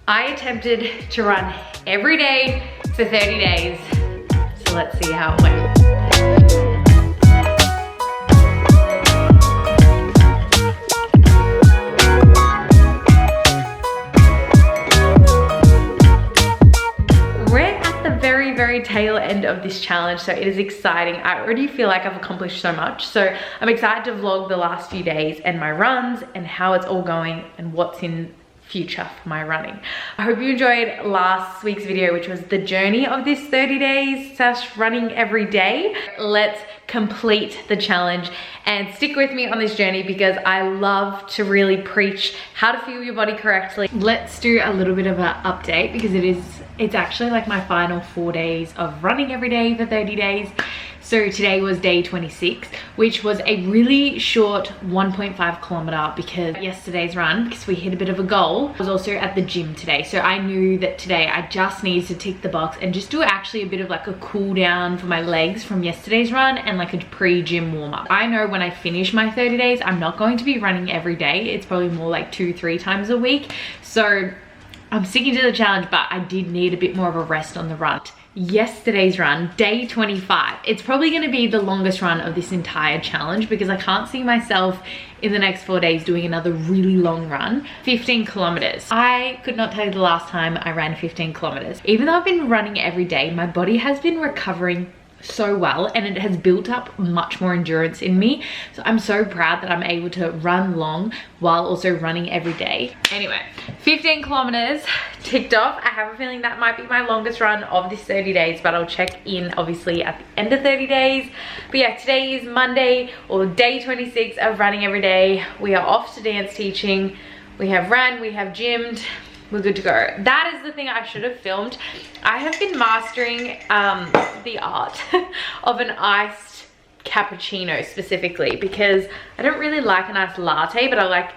I attempted to run every day for 30 days. So let's see how it went. Very tail end of this challenge, so it is exciting. I already feel like I've accomplished so much, so I'm excited to vlog the last few days and my runs and how it's all going and what's in future for my running. I hope you enjoyed last week's video, which was the journey of this 30 days / running every day. Let's complete the challenge and stick with me on this journey because I love to really preach how to fuel your body correctly. Let's do a little bit of an update because it's actually like my final 4 days of running every day for 30 days. So today was day 26, which was a really short 1.5 kilometer because yesterday's run, because we hit a bit of a goal, was also at the gym today. So I knew that today I just needed to tick the box and just do actually a bit of like a cool down for my legs from yesterday's run and like a pre-gym warm up. I know when I finish my 30 days, I'm not going to be running every day. It's probably more like 2-3 times a week. So I'm sticking to the challenge, but I did need a bit more of a rest on the run. Yesterday's run, day 25, it's probably going to be the longest run of this entire challenge because I can't see myself in the next 4 days doing another really long run. 15 kilometers. I could not tell you the last time I ran 15 kilometers. Even though I've been running every day, my body has been recovering so well and it has built up much more endurance in me. So I'm so proud that I'm able to run long while also running every day. Anyway, 15 kilometers ticked off. I have a feeling that might be my longest run of this 30 days, but I'll check in obviously at the end of 30 days. But yeah, today is Monday or day 26 of running every day. We are off to dance teaching. We have ran, we have gymmed. We're good to go. That is the thing I should have filmed. I have been mastering the art of an iced cappuccino specifically because I don't really like an iced latte, but I like,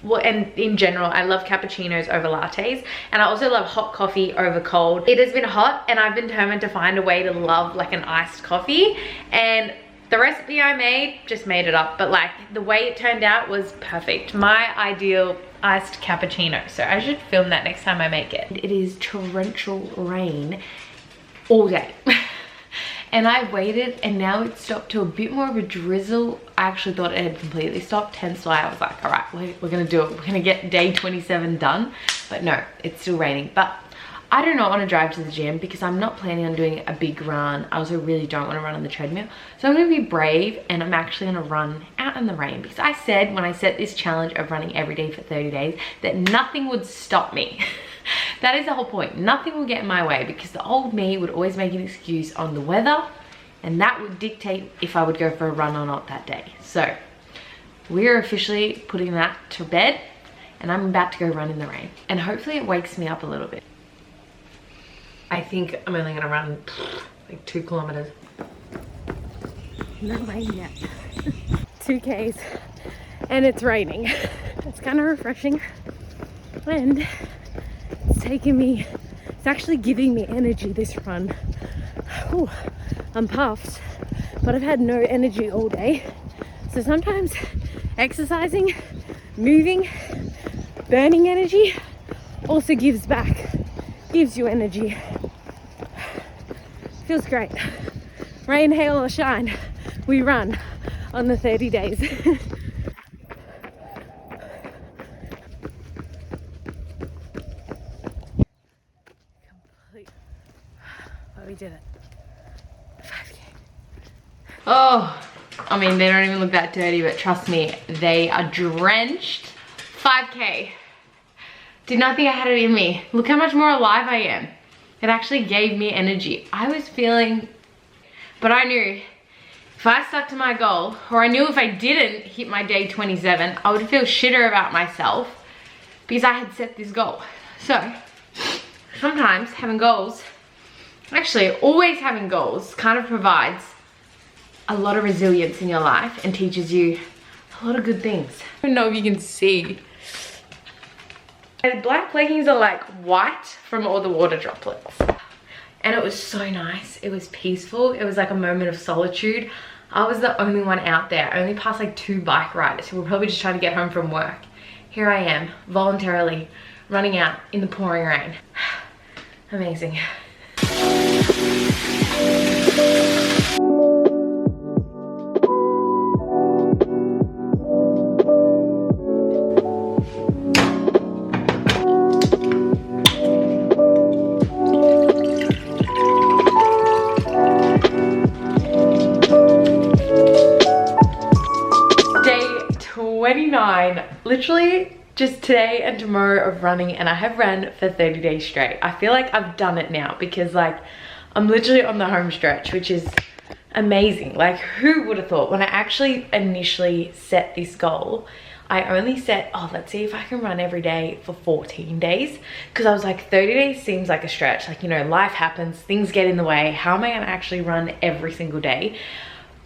well, and in general, I love cappuccinos over lattes, and I also love hot coffee over cold. It has been hot and I've been determined to find a way to love like an iced coffee, and the recipe I made, just made it up, but like the way it turned out was perfect. My ideal iced cappuccino. So I should film that next time I make it. It is torrential rain all day. And I waited and now it's stopped to a bit more of a drizzle. I actually thought it had completely stopped, hence why I was like, all right, we're gonna do it. We're gonna get day 27 done. But no, it's still raining. But I do not want to drive to the gym because I'm not planning on doing a big run. I also really don't want to run on the treadmill. So I'm going to be brave and I'm actually going to run out in the rain because I said when I set this challenge of running every day for 30 days that nothing would stop me. That is the whole point. Nothing will get in my way because the old me would always make an excuse on the weather and that would dictate if I would go for a run or not that day. So we're officially putting that to bed and I'm about to go run in the rain. And hopefully it wakes me up a little bit. I think I'm only gonna run like 2 kilometers. Not rain yet. 2 Ks and it's raining. It's kind of refreshing and it's taking me, it's actually giving me energy this run. Whew, I'm puffed, but I've had no energy all day. So sometimes exercising, moving, burning energy also gives back, gives you energy. Feels great. Rain, hail or shine, we run on the 30 days. But we did it. 5K. Oh, I mean, they don't even look that dirty, but trust me, they are drenched. 5K. Did not think I had it in me. Look how much more alive I am. It actually gave me energy. I was feeling, but I knew if I stuck to my goal, or I knew if I didn't hit my day 27, I would feel shitter about myself because I had set this goal. So sometimes having goals, actually always having goals kind of provides a lot of resilience in your life and teaches you a lot of good things. I don't know if you can see. The black leggings are like white from all the water droplets. And it was so nice. It was peaceful. It was like a moment of solitude. I was the only one out there. I only passed like 2 bike riders who were probably just trying to get home from work. Here I am, voluntarily running out in the pouring rain. Amazing. Day 29, literally just today and tomorrow of running, and I have ran for 30 days straight. I feel like I've done it now because like I'm literally on the home stretch, which is amazing. Like who would have thought? When I actually initially set this goal, I only set, oh, let's see if I can run every day for 14 days. Because I was like, 30 days seems like a stretch. Like, you know, life happens, things get in the way. How am I gonna actually run every single day?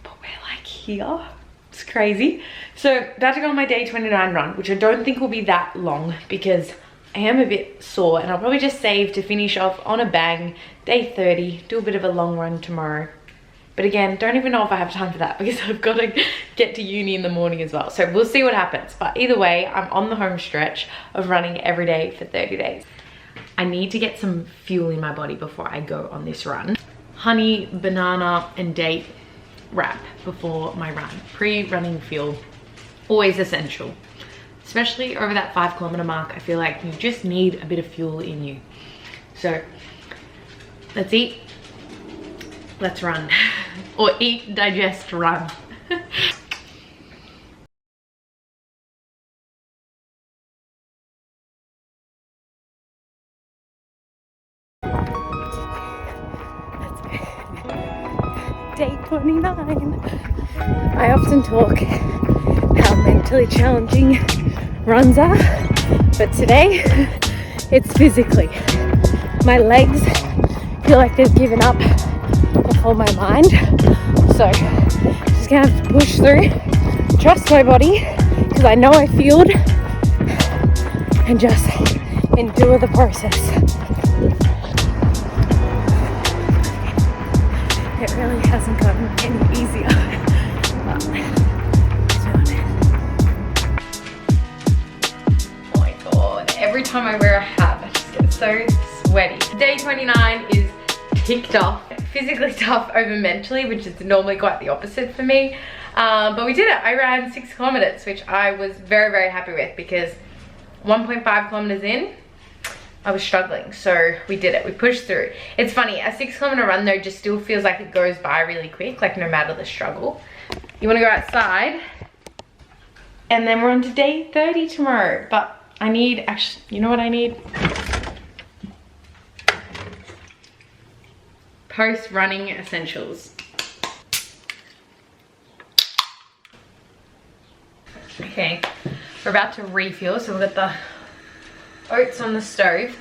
But we're like here. It's crazy. So about to go on my day 29 run, which I don't think will be that long because I am a bit sore, and I'll probably just save to finish off on a bang, day 30, do a bit of a long run tomorrow. But again, don't even know if I have time for that because I've got to get to uni in the morning as well. So we'll see what happens. But either way, I'm on the home stretch of running every day for 30 days. I need to get some fuel in my body before I go on this run. Honey, banana, and date wrap before my run. Pre-running fuel, always essential. Especially over that 5 kilometer mark, I feel like you just need a bit of fuel in you. So let's eat, let's run. Or eat, digest, run. Day 29. I often talk how mentally challenging runs are, but today it's physically. My legs feel like they've given up before my mind, so just gonna have to push through, trust my body because I know I fueled, and just endure the process. It really hasn't gotten any easier. Oh my god, every time I wear a hat, I just get so sweaty. Day 29 is ticked off. Physically tough over mentally, which is normally quite the opposite for me. But we did it. I ran 6 kilometers, which I was very, very happy with because 1.5 kilometers in, I was struggling, so we did it. We pushed through. It's funny, a 6 kilometer run though just still feels like it goes by really quick, like no matter the struggle. You want to go outside, and then we're on to day 30 tomorrow. But I need, actually, you know what I need? Post-running essentials. Okay, we're about to refuel, so we've got the oats on the stove.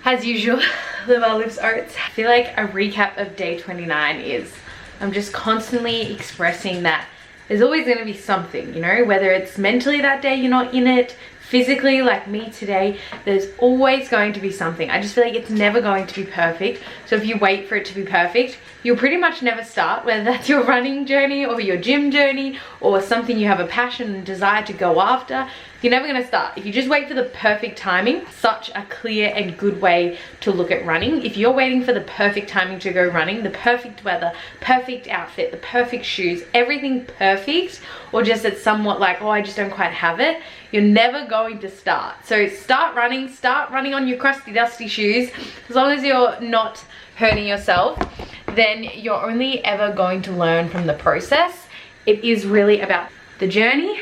As usual, Lilybelle lives oats. I feel like a recap of day 29 is I'm just constantly expressing that there's always going to be something, you know, whether it's mentally that day you're not in it, physically like me today, there's always going to be something. I just feel like it's never going to be perfect. So if you wait for it to be perfect, you'll pretty much never start, whether that's your running journey or your gym journey or something you have a passion and desire to go after. You're never going to start. If you just wait for the perfect timing, such a clear and good way to look at running. If you're waiting for the perfect timing to go running, the perfect weather, perfect outfit, the perfect shoes, everything perfect, or just it's somewhat like, oh, I just don't quite have it, you're never going to start. So start running on your crusty, dusty shoes. As long as you're not hurting yourself, then you're only ever going to learn from the process. It is really about the journey,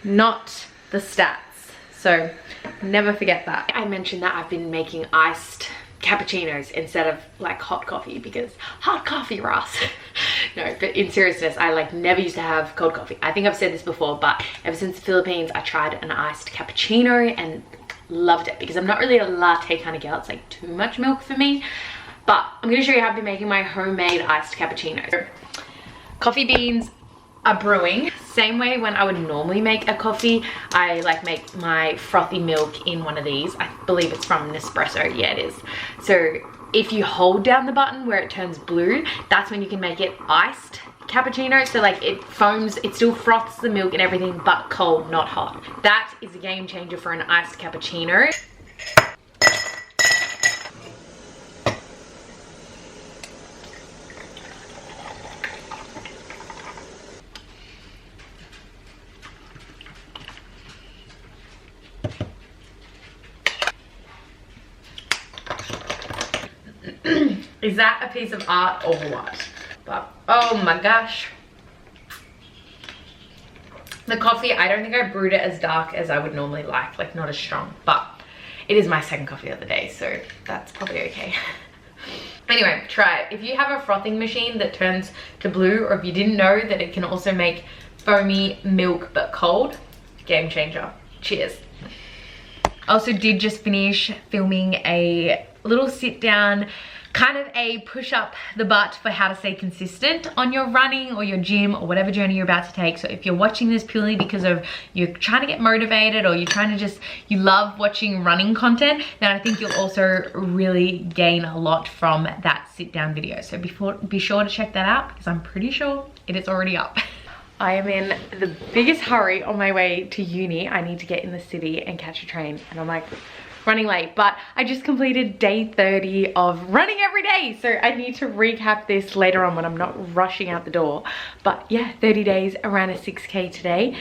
not the stats. So never forget that. I mentioned that I've been making iced cappuccinos instead of like hot coffee because hot coffee, Ross. No, but in seriousness, I like never used to have cold coffee. I think I've said this before, but ever since the Philippines, I tried an iced cappuccino and loved it because I'm not really a latte kind of girl. It's like too much milk for me. But I'm going to show you how I've been making my homemade iced cappuccino. Coffee beans are brewing. Same way when I would normally make a coffee, I like make my frothy milk in one of these. I believe it's from Nespresso. Yeah, it is. So if you hold down the button where it turns blue, that's when you can make it iced cappuccino. So like it foams, it still froths the milk and everything, but cold, not hot. That is a game changer for an iced cappuccino. Is that a piece of art or what? But oh my gosh. The coffee, I don't think I brewed it as dark as I would normally like not as strong, but it is my second coffee of the day, so that's probably okay. Anyway, try it. If you have a frothing machine that turns to blue, or if you didn't know that it can also make foamy milk but cold, game changer. Cheers. I also did just finish filming a little sit down, kind of a push up the butt for how to stay consistent on your running or your gym or whatever journey you're about to take. So if you're watching this purely because of you're trying to get motivated, or you're trying to you love watching running content, then I think you'll also really gain a lot from that sit down video. So be sure to check that out, because I'm pretty sure it is already up. I am in the biggest hurry on my way to uni. I need to get in the city and catch a train, and I'm like running late, but I just completed day 30 of running every day, so I need to recap this later on when I'm not rushing out the door. But yeah, 30 days, around a 6K today,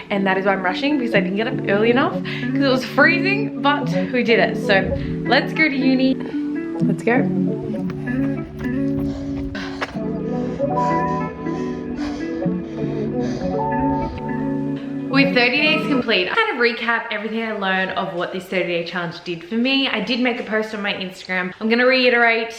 and that is why I'm rushing, because I didn't get up early enough because it was freezing, but we did it. So let's go to uni. Let's go. With 30 days complete, I kind of recap everything I learned of what this 30-day challenge did for me. I did make a post on my Instagram. I'm gonna reiterate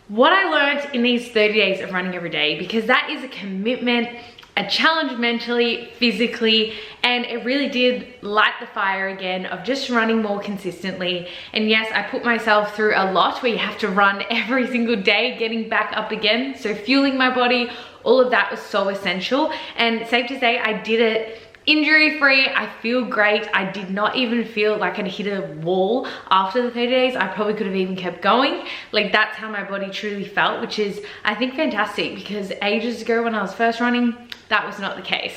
what I learned in these 30 days of running every day, because that is a commitment, a challenge mentally, physically, and it really did light the fire again of just running more consistently. And yes, I put myself through a lot where you have to run every single day, getting back up again. So fueling my body, all of that was so essential. And safe to say, I did it injury free. I feel great. I did not even feel like I'd hit a wall after the 30 days. I probably could have even kept going. Like, that's how my body truly felt, which is, I think, fantastic, because ages ago when I was first running, that was not the case.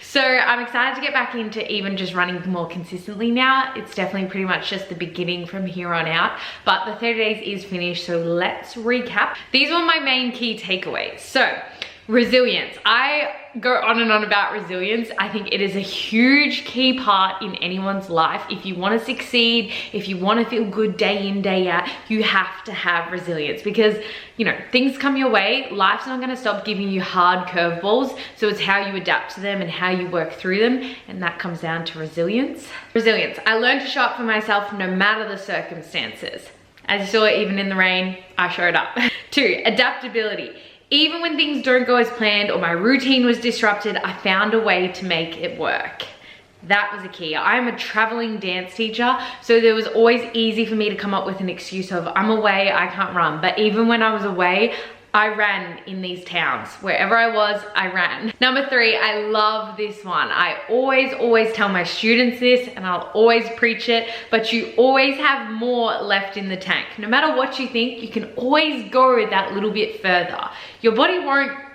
So I'm excited to get back into even just running more consistently now. It's definitely pretty much just the beginning from here on out, but the 30 days is finished. So let's recap. These were my main key takeaways. So resilience. I go on and on about resilience. I think it is a huge key part in anyone's life. If you want to succeed, if you want to feel good day in, day out, you have to have resilience, because, you know, things come your way. Life's not going to stop giving you hard curveballs. So it's how you adapt to them and how you work through them. And that comes down to resilience. Resilience. I learned to show up for myself no matter the circumstances. As you saw, even in the rain, I showed up. 2, adaptability. Even when things don't go as planned or my routine was disrupted, I found a way to make it work. That was a key. I'm a traveling dance teacher, so there was always easy for me to come up with an excuse of, I'm away, I can't run. But even when I was away, I ran in these towns. Wherever I was, I ran. Number 3, I love this one. I always tell my students this, and I'll always preach it, but you always have more left in the tank. No matter what you think, you can always go that little bit further. Your body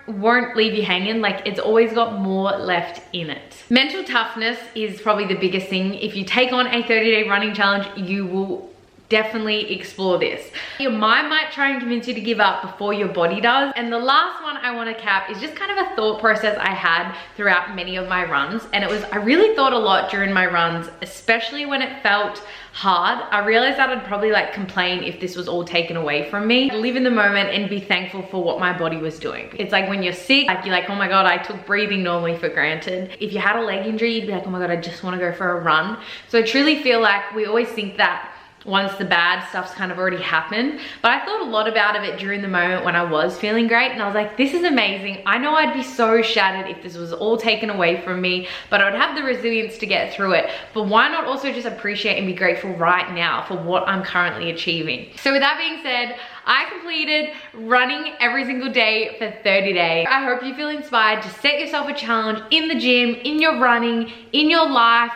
won't leave you hanging. Like, it's always got more left in it. Mental toughness is probably the biggest thing. If you take on a 30-day running challenge, you will definitely explore this. Your mind might try and convince you to give up before your body does. And the last one I want to cap is just kind of a thought process I had throughout many of my runs. And it was, I really thought a lot during my runs, especially when it felt hard. I realized that I'd probably like complain if this was all taken away from me. Live in the moment and be thankful for what my body was doing. It's like when you're sick, like you're like, oh my God, I took breathing normally for granted. If you had a leg injury, you'd be like, oh my God, I just want to go for a run. So I truly feel like we always think that once the bad stuff's kind of already happened. But I thought a lot about it during the moment when I was feeling great, and I was like, this is amazing. I know I'd be so shattered if this was all taken away from me, but I would have the resilience to get through it. But why not also just appreciate and be grateful right now for what I'm currently achieving? So with that being said, I completed running every single day for 30 days. I hope you feel inspired to set yourself a challenge in the gym, in your running, in your life.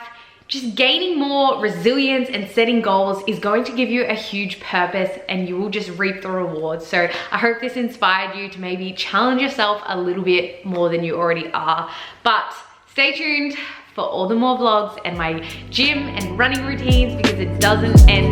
Just gaining more resilience and setting goals is going to give you a huge purpose, and you will just reap the rewards. So I hope this inspired you to maybe challenge yourself a little bit more than you already are. But stay tuned for all the more vlogs and my gym and running routines, because it doesn't end